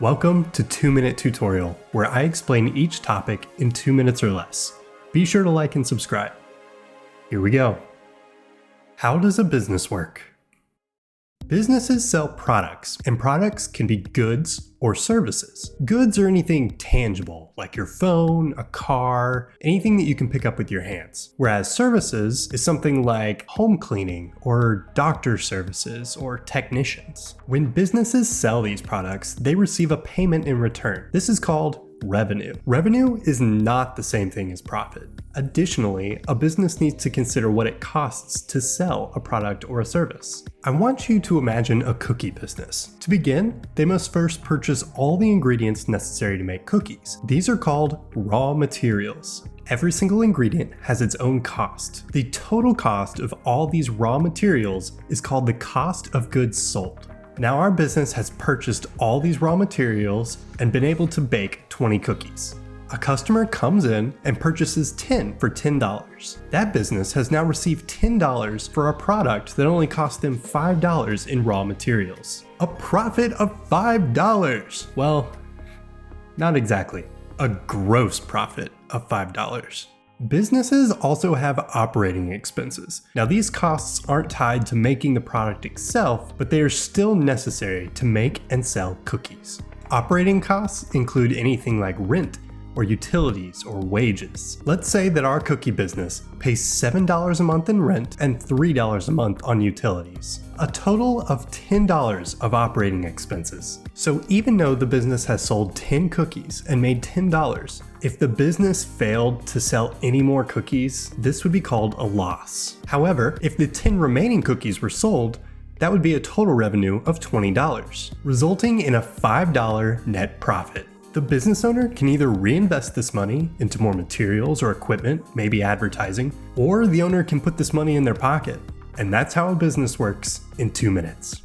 Welcome to 2-Minute Tutorial, where I explain each topic in 2 minutes or less. Be sure to like and subscribe. Here we go. How does a business work? Businesses sell products, and products can be goods or services. Goods are anything tangible, like your phone, a car, anything that you can pick up with your hands. Whereas services is something like home cleaning or doctor services or technicians. When businesses sell these products, they receive a payment in return. This is called revenue. Revenue is not the same thing as profit. Additionally, a business needs to consider what it costs to sell a product or a service. I want you to imagine a cookie business. To begin, they must first purchase all the ingredients necessary to make cookies. These are called raw materials. Every single ingredient has its own cost. The total cost of all these raw materials is called the cost of goods sold. Now our business has purchased all these raw materials and been able to bake 20 cookies. A customer comes in and purchases 10 for $10. That business has now received $10 for a product that only cost them $5 in raw materials. A profit of $5! Well, not exactly. A gross profit of $5. Businesses also have operating expenses. Now these costs aren't tied to making the product itself, but they are still necessary to make and sell cookies. Operating costs include anything like rent, or utilities, or wages. Let's say that our cookie business pays $7 a month in rent and $3 a month on utilities. A total of $10 of operating expenses. So even though the business has sold 10 cookies and made $10, if the business failed to sell any more cookies, this would be called a loss. However, if the 10 remaining cookies were sold, that would be a total revenue of $20, resulting in a $5 net profit. The business owner can either reinvest this money into more materials or equipment, maybe advertising, or the owner can put this money in their pocket. And that's how a business works in 2 minutes.